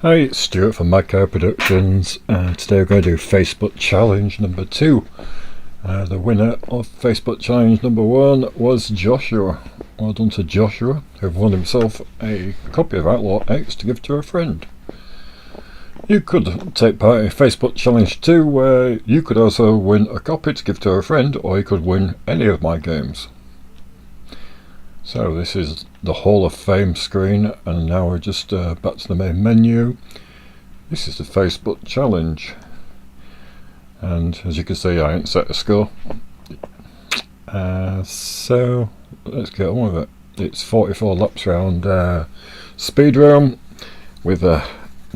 Hi, it's Stuart from Madcow Productions. Today we're going to do Facebook Challenge number 2. The winner of Facebook Challenge number 1 was Joshua. Well done to Joshua, who won himself a copy of Outlaw X to give to a friend. You could take part in Facebook Challenge 2, where you could also win a copy to give to a friend, or you could win any of my games. So this is the Hall of Fame screen, and now we're just back to the main menu. This is the Facebook Challenge, and as you can see, I ain't set a score. So let's get on with it. It's 44 laps round speed round with a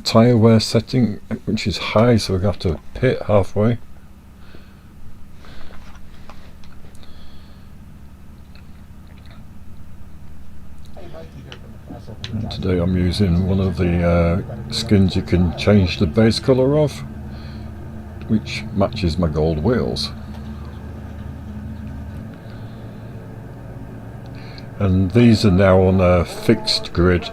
tyre wear setting which is high, so we're going to have to pit halfway. And today I'm using one of the skins you can change the base colour of, which matches my gold wheels. And these are now on a fixed grid.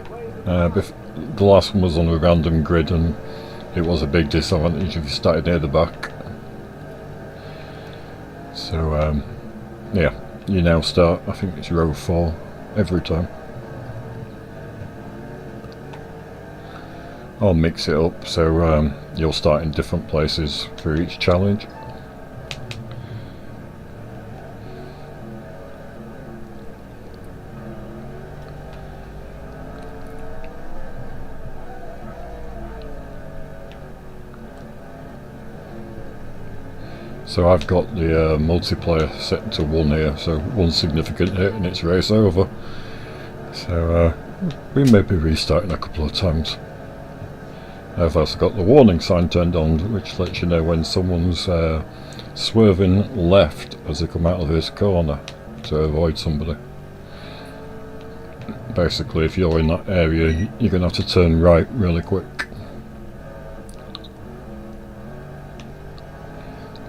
The last one was on a random grid, and it was a big disadvantage if you started near the back. So yeah, you now start, I think it's row 4 every time. I'll mix it up, so you'll start in different places for each challenge. So I've got the multiplayer set to 1 here, so 1 significant hit and it's race over. So we may be restarting a couple of times. I've also got the warning sign turned on, which lets you know when someone's swerving left as they come out of this corner to avoid somebody. Basically, if you're in that area, you're going to have to turn right really quick.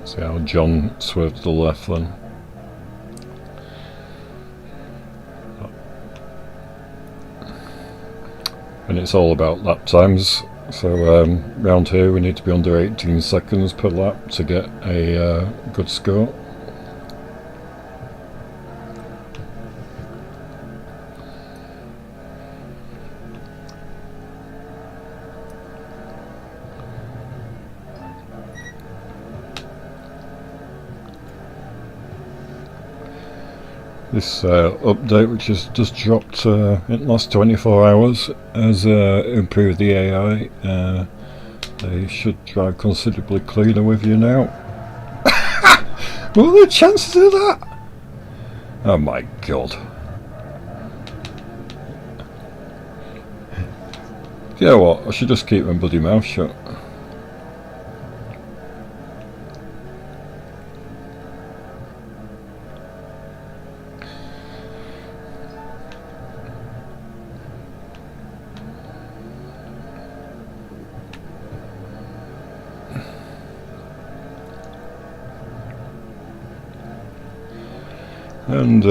See how John swerved to the left then. And it's all about lap times. So round here we need to be under 18 seconds per lap to get a good score. This update, which has just dropped in the last 24 hours, has improved the AI. They should drive considerably cleaner with you now. What are the chances of that? Oh my god. You know what, I should just keep my bloody mouth shut. And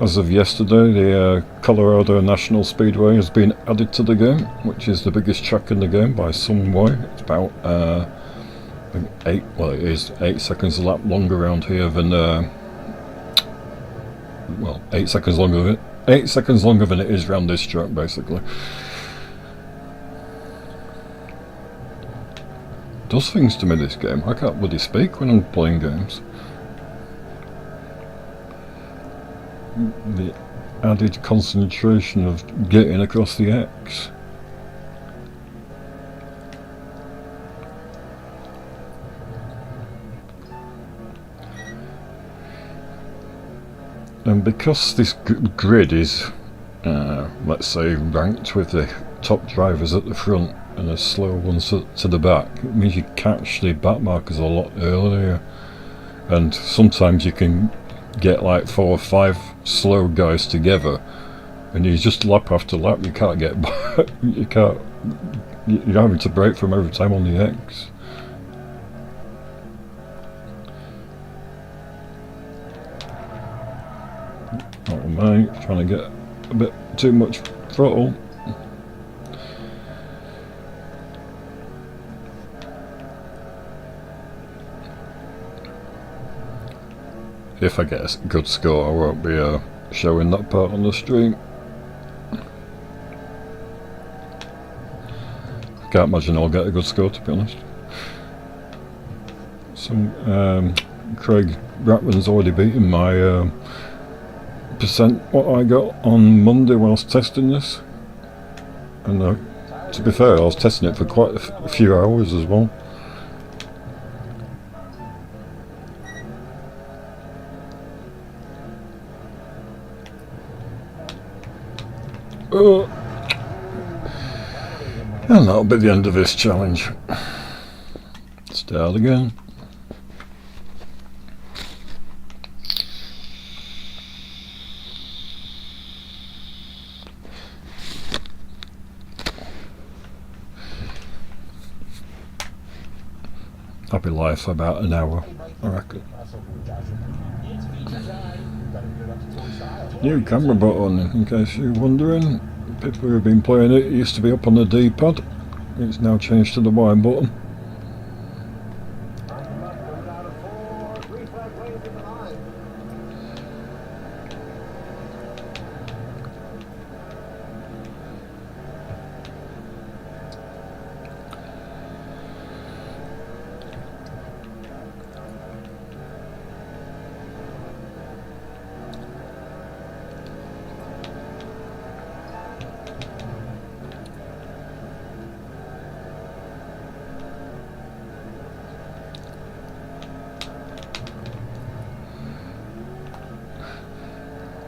as of yesterday, the Colorado National Speedway has been added to the game, which is the biggest track in the game by some way. It's about it is 8 seconds a lap longer around here than 8 seconds longer. 8 seconds longer than it is around this track, basically. It does things to me, this game. I can't bloody speak when I'm playing games. The added concentration of getting across the X. And because this grid is, let's say, ranked with the top drivers at the front and the slow ones to the back, it means you catch the back markers a lot earlier. And sometimes you can get like 4 or 5 slow guys together, and you just lap after lap, you can't get back. You're having to brake from every time on the X. Oh mate, trying to get a bit too much throttle. if I get a good score, I won't be showing that part on the stream. Can't imagine I'll get a good score, to be honest. Craig Bratman's already beaten my percent what I got on Monday whilst testing this, and to be fair, I was testing it for quite a few hours as well. And that'll be the end of this challenge. Start again. I'll be live for about an hour, I reckon. New camera button, in case you're wondering. People who have been playing it, it used to be up on the D-pad. It's now changed to the Y button.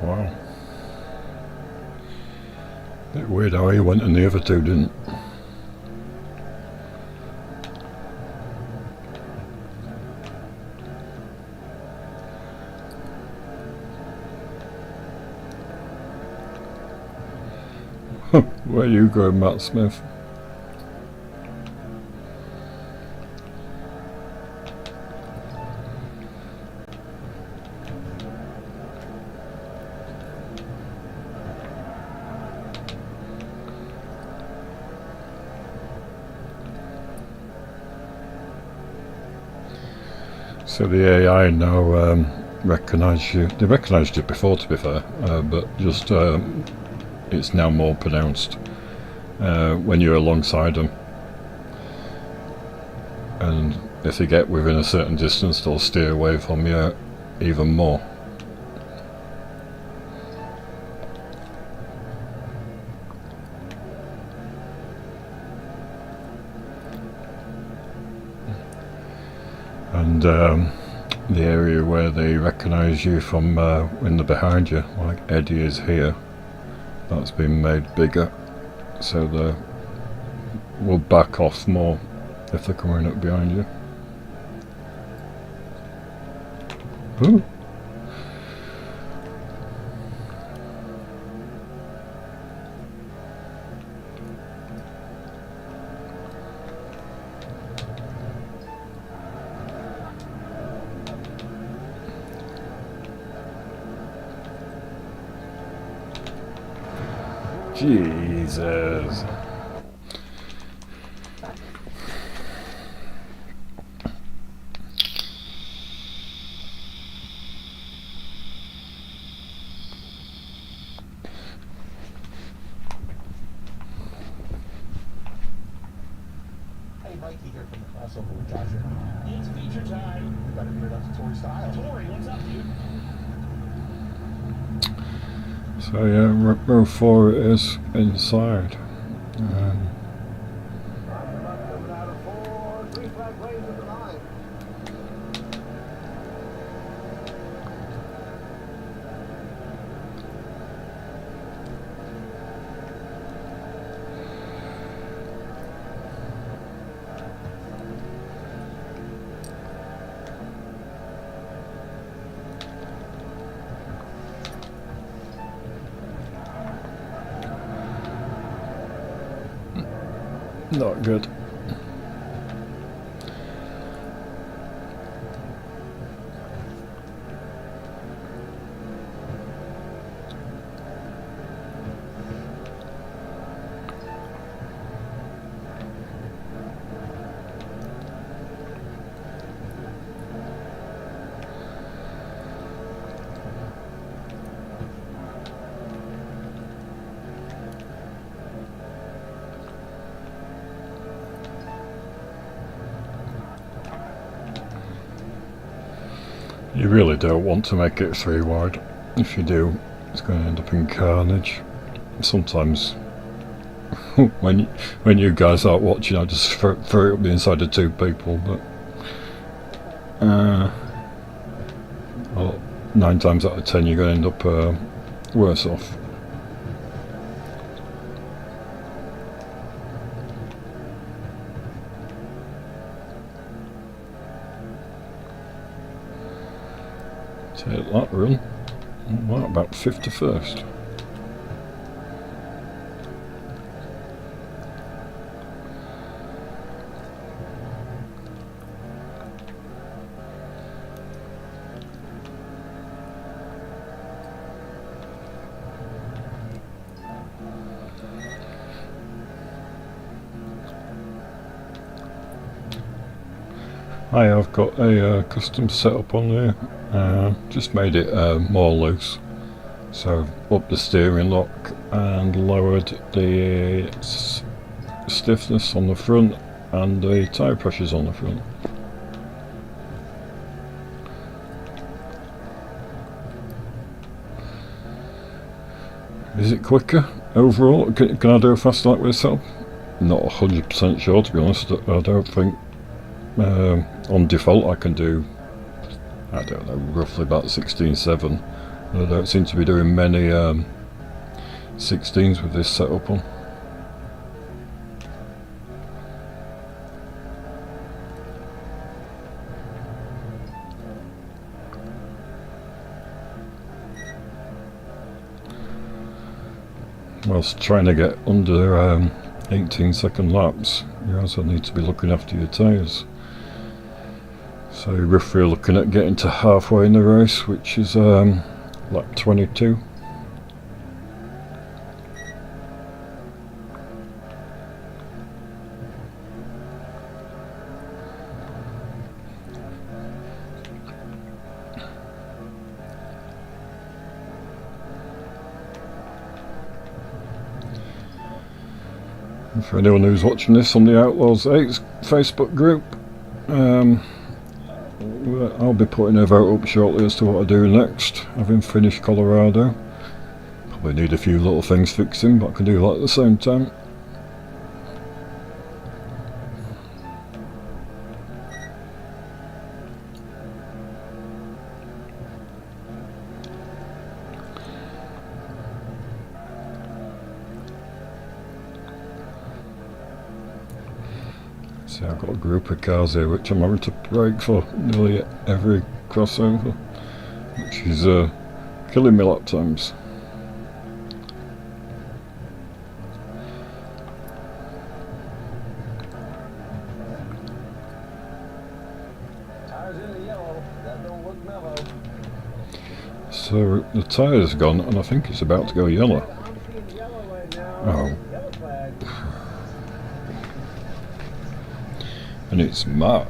Wow. Bit weird how he went and the other two didn't. Where are you going, Matt Smith? So the AI now recognise you. They recognised you before, to be fair, but just it's now more pronounced when you're alongside them. And if they get within a certain distance, they'll steer away from you even more. And the area where they recognise you from when they're behind you, like Eddie is here, that's been made bigger, so they will back off more if they're coming up behind you. Ooh. Jesus. Hey, Mikey here from the crossover with Josh. It's feature time. We got to hear that's Tori style. Tori, what's up, dude? So yeah, row 4 it is inside. Not good. You really don't want to make it 3 wide. If you do, it's going to end up in carnage. Sometimes when you guys aren't watching, I just throw it up the inside of 2 people, but well, 9 times out of 10 you're going to end up worse off. Take that run. What about 51st? Hi, I've got a custom setup on there. Just made it more loose. So up the steering lock and lowered the stiffness on the front and the tyre pressures on the front. Is it quicker overall? Can I do a fast like this setup? Not 100% sure, to be honest. I don't think. On default I can do, I don't know, roughly about 16.7. I don't seem to be doing many 16s with this setup on. Whilst trying to get under 18-second laps, you also need to be looking after your tyres. So roughly looking at getting to halfway in the race, which is lap 22. And for anyone who's watching this on the Outlaws 8 Facebook group, I'll be putting a vote up shortly as to what I do next, having finished Colorado. Probably need a few little things fixing, but I can do that at the same time. See, I've got a group of cars here which I'm having to brake for nearly every crossover, which is killing me lap times. Tires in the yellow. That don't look mellow. So the tyre's gone and I think it's about to go yellow. I'm seeing yellow right now. Oh. Yellow flag. And it's Mark.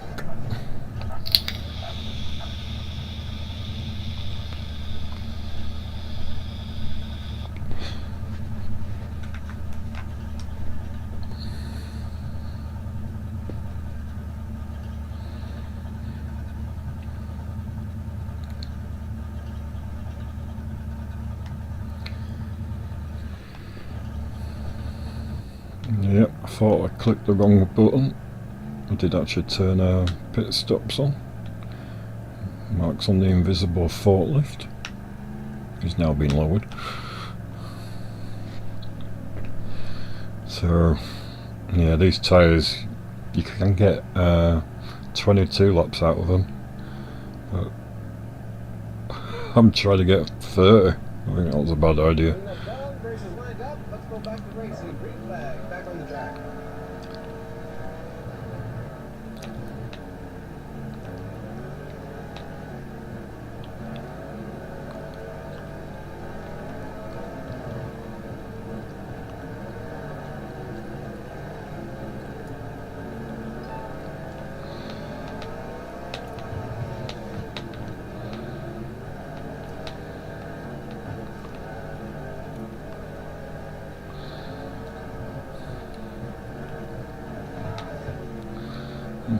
Yep, I thought I clicked the wrong button. I did actually turn pit stops on. Mark's on the invisible forklift. He's now been lowered. So, yeah, these tyres, you can get 22 laps out of them. But I'm trying to get 30. I think that was a bad idea. Race is lined up. Let's go back to racing. Green flag. Back on the track.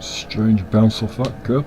Strange bounce off that curb.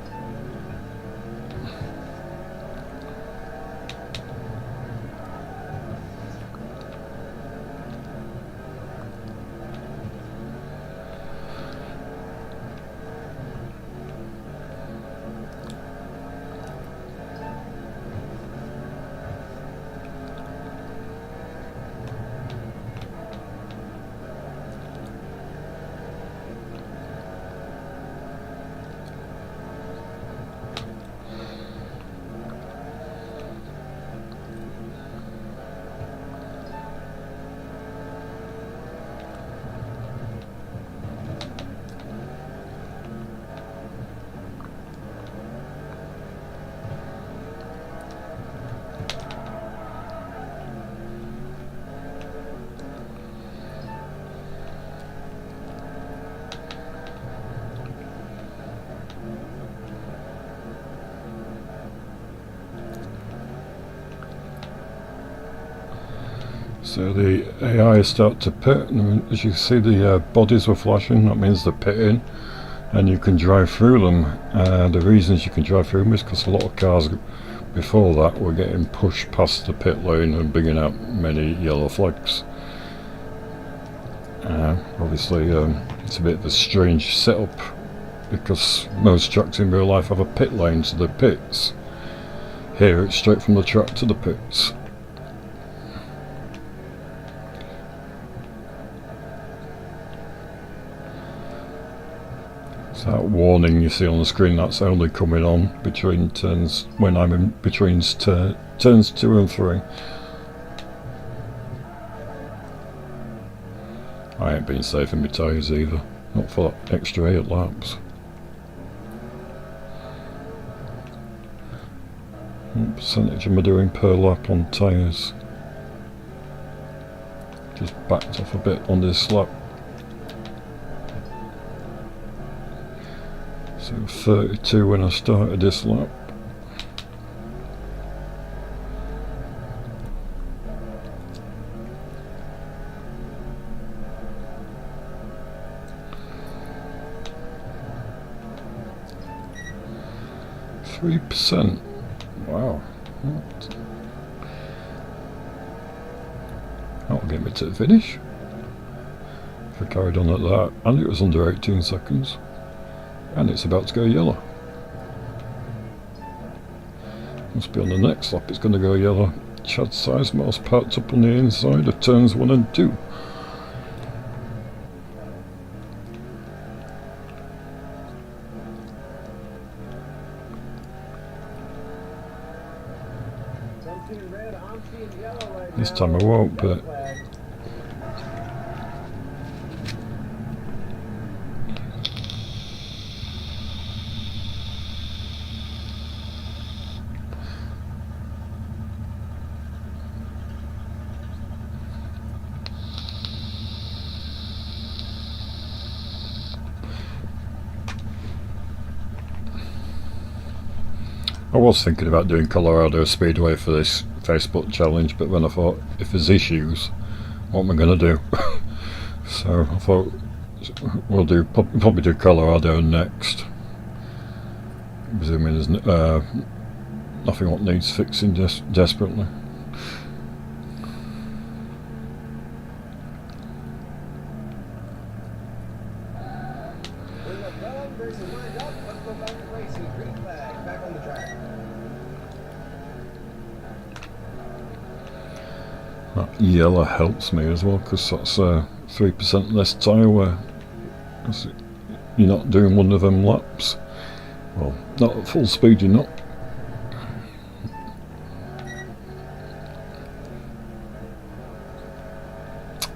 So the AI start to pit, and as you see the bodies were flashing, that means they're pitting, and you can drive through them. The reasons you can drive through them is because a lot of cars before that were getting pushed past the pit lane and bringing out many yellow flags. Obviously it's a bit of a strange setup because most tracks in real life have a pit lane to the pits. Here it's straight from the track to the pits. So that warning you see on the screen, that's only coming on between turns, when I'm in between turns 2 and 3. I ain't been safe in my tyres either, not for that extra 8 laps. What percentage am I doing per lap on tyres? Just backed off a bit on this lap. So 32 when I started this lap. %. Wow. That'll get me to the finish. If I carried on at that, and it was under 18 seconds. And it's about to go yellow. Must be on the next lap it's going to go yellow. Chad Sizemore's parked up on the inside of turns 1 and 2. This time I won't, but I was thinking about doing Colorado Speedway for this Facebook challenge, but then I thought, if there's issues, what am I going to do? So I thought we'll probably do Colorado next. Presuming there's nothing what needs fixing desperately. That yellow helps me as well, because that's 3% less tyre wear. You're not doing one of them laps. Well, not at full speed you're not.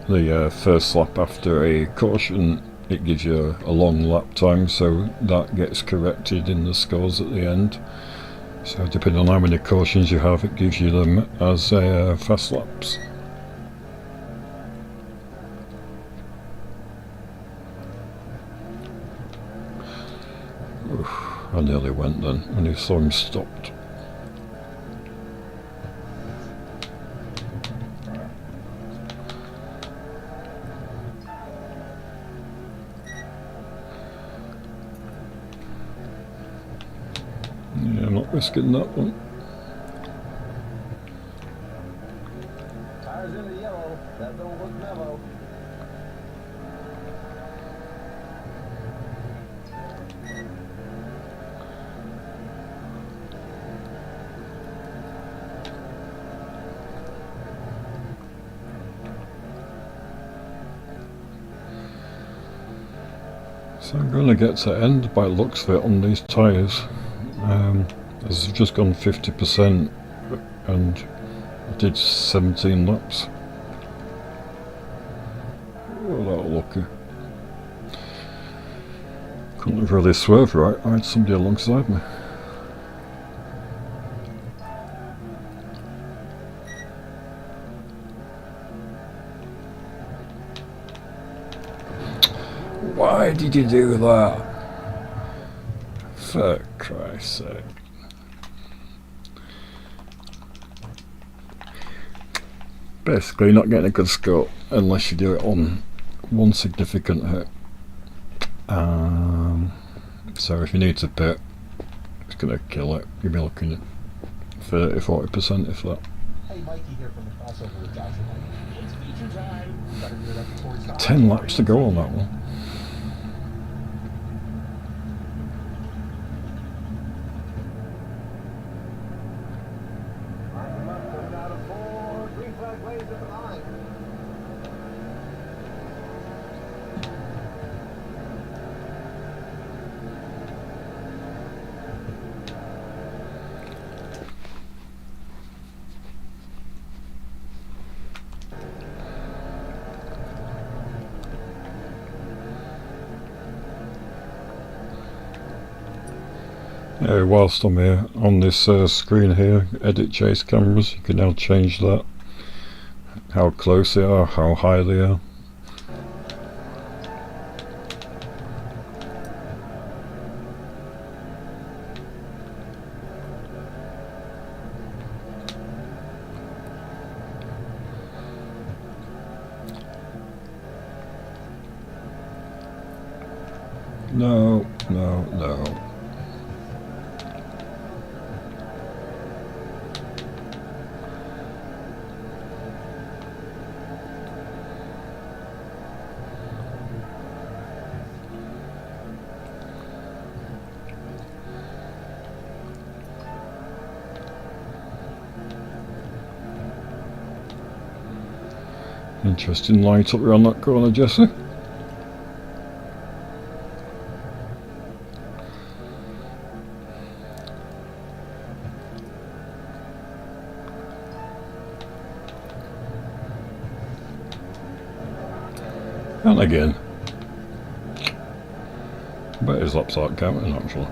The first lap after a caution, it gives you a long lap time, so that gets corrected in the scores at the end. So depending on how many cautions you have, it gives you them as fast laps. I nearly went then, when I saw him stopped. Yeah, I'm not risking that one. Tires in the yellow. That don't look mellow. So I'm going to get to end by the looks of it on these tyres. As I've just gone 50% and I did 17 laps. Oh, that lucky. Couldn't have really swerved right, I had somebody alongside me. Why did you do that? For Christ's sake. Basically, you're not getting a good score unless you do it on one significant hit. So if you need to pit, it's going to kill it. You'll be looking at 30-40% if that. Hey, Mikey here from the crossover with Josh and Mike. It's feature time. We better get it up to Tory style. 10 laps to go on that one. Whilst I'm here on this screen here, edit chase cameras, you can now change that, how close they are, how high they are. No, no, no. Interesting light up around that corner, Jesse. And again. I bet his laps aren't counting actually.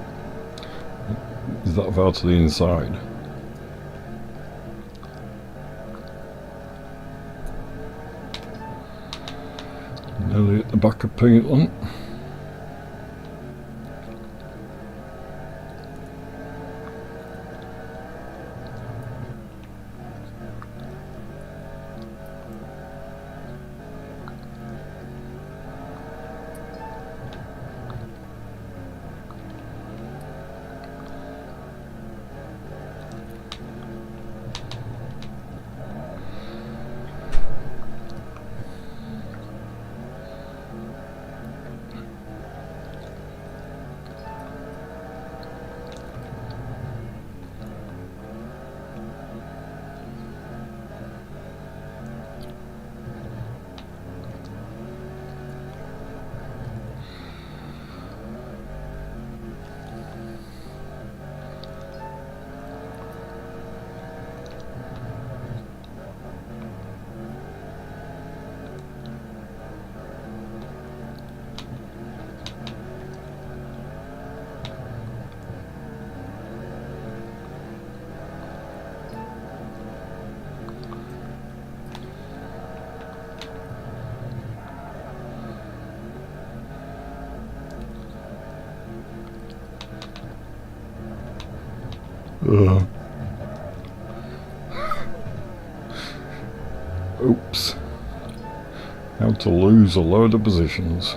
Is that far to the inside? Nearly at the back of Peatland. Oops. How to lose a load of positions.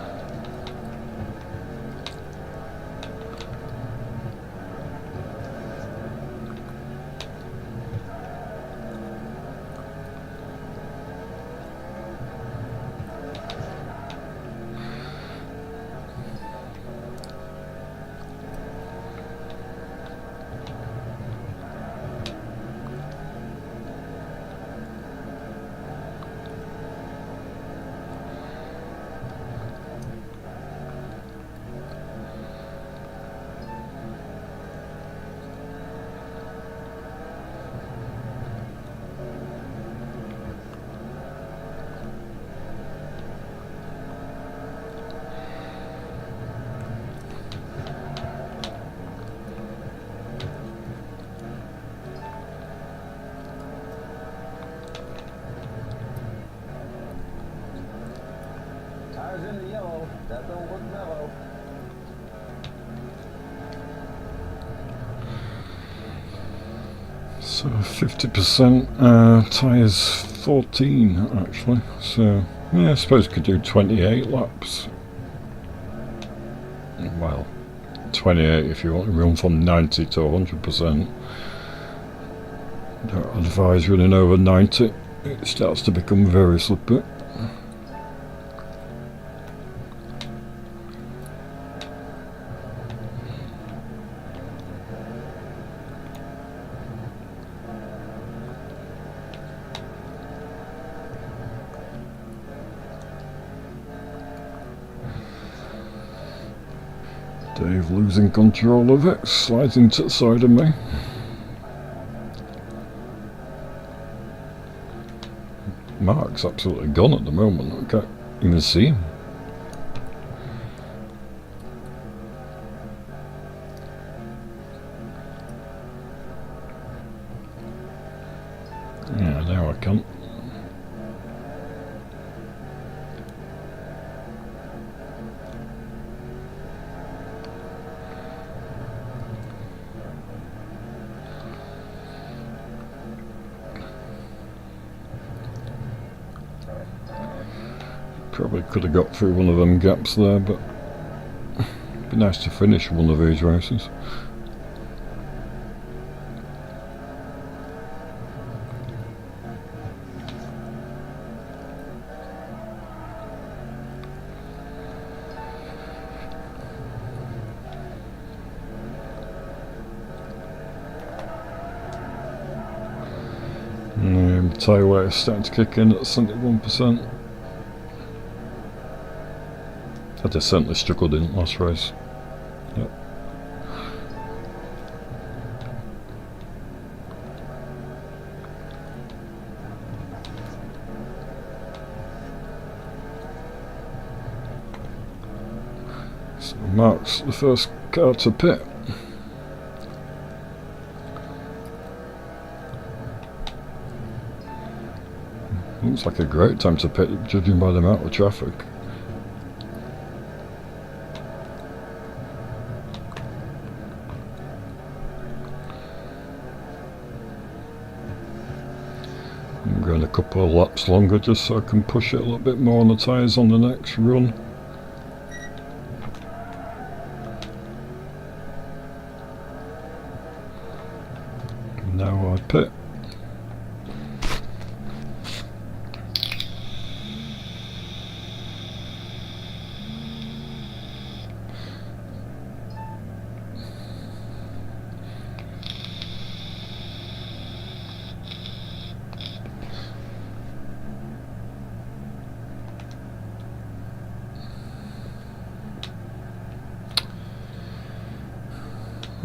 In the yellow, that don't look mellow. So 50%, tyres 14 actually, so yeah, I suppose I could do 28 laps. Well, 28 if you want to run from 90 to 100%. Don't advise running over 90, it starts to become very slippery. Dave losing control of it, sliding to the side of me. Mark's absolutely gone at the moment, I can't even see him. Yeah, now I can't. Probably could have got through one of them gaps there, but it'd be nice to finish one of these races. Tyre wear is starting to kick in at 71%. I just certainly struggled in last race. Yep. So Mark's the first car to pit. Looks like a great time to pit, judging by the amount of traffic. I'm going a couple of laps longer just so I can push it a little bit more on the tyres on the next run. Now I pit.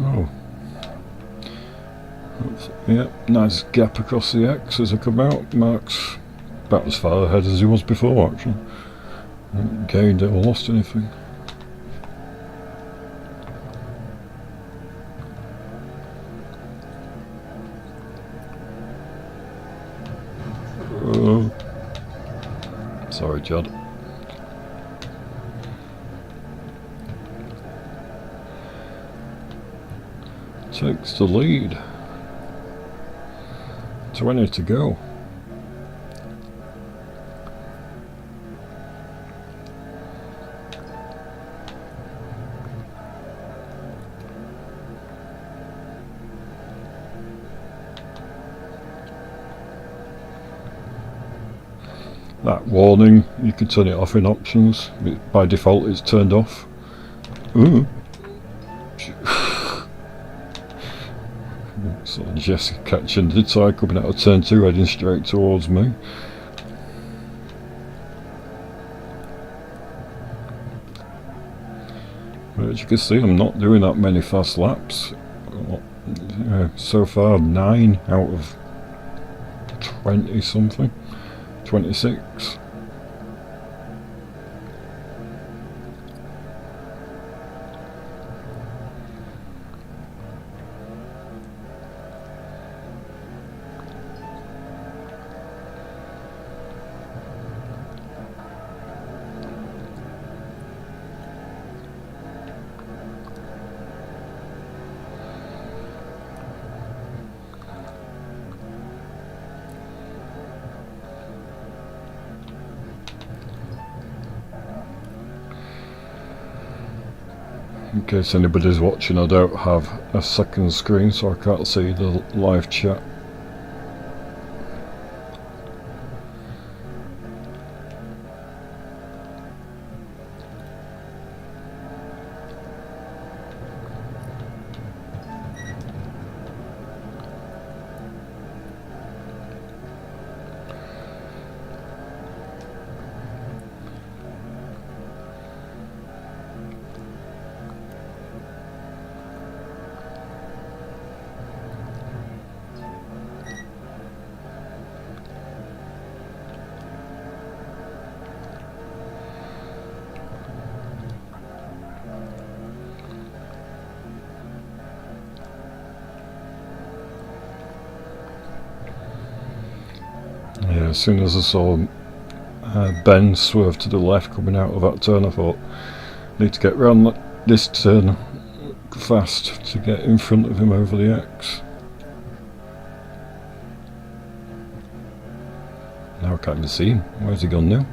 Oh. Yep, nice gap across the X as I come out. Mark's about as far ahead as he was before actually. Haven't gained or lost anything. Oh. Sorry, Chad. Takes the lead. 20 to go. That warning, you can turn it off in options. By default it's turned off. Ooh. So Jesse catching the tyre coming out of turn 2, heading straight towards me. But as you can see, I'm not doing that many fast laps. So far 9 out of 20 something, 26. in case anybody's watching, I don't have a second screen, so I can't see the live chat. Yeah, as soon as I saw Ben swerve to the left coming out of that turn, I thought, need to get round this turn fast to get in front of him over the X. Now I can't even see him. Where's he gone now?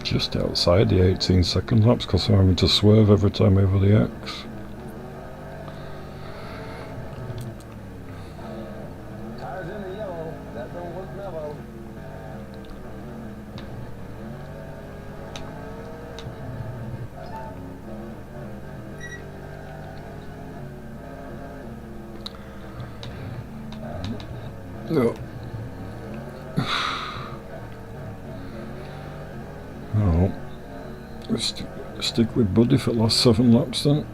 Just outside the 18-second laps because I'm having to swerve every time over the X. Tires in the yellow. That don't look mellow. No. Oh, let's stick with Buddy for the last 7 laps then.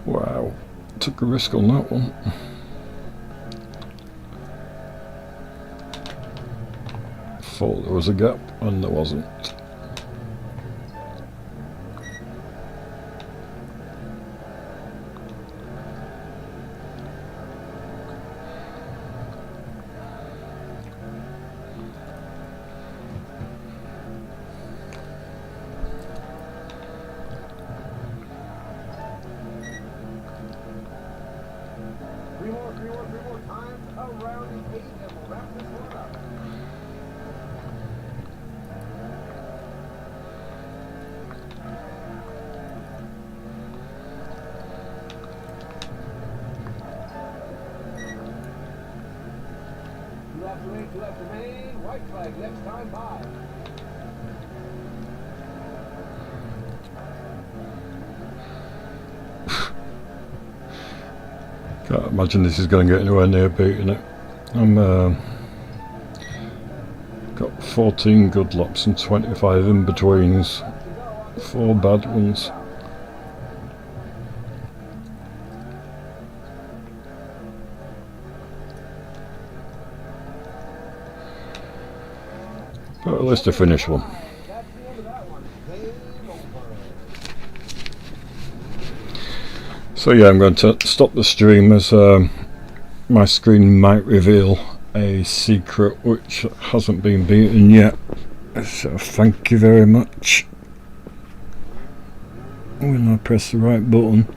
Wow, took a risk on that one. Thought there was a gap and there wasn't. Three more times around the 8 and we'll wrap this one up. Two laps remain. White flag next time by. Can't imagine this is going to get anywhere near beating it. I'm got 14 good laps and 25 in-betweens. 4 bad ones. But at least I finished one. That's the end of that one. Game over. So yeah, I'm going to stop the stream as my screen might reveal a secret which hasn't been beaten yet. So thank you very much. When I press the right button.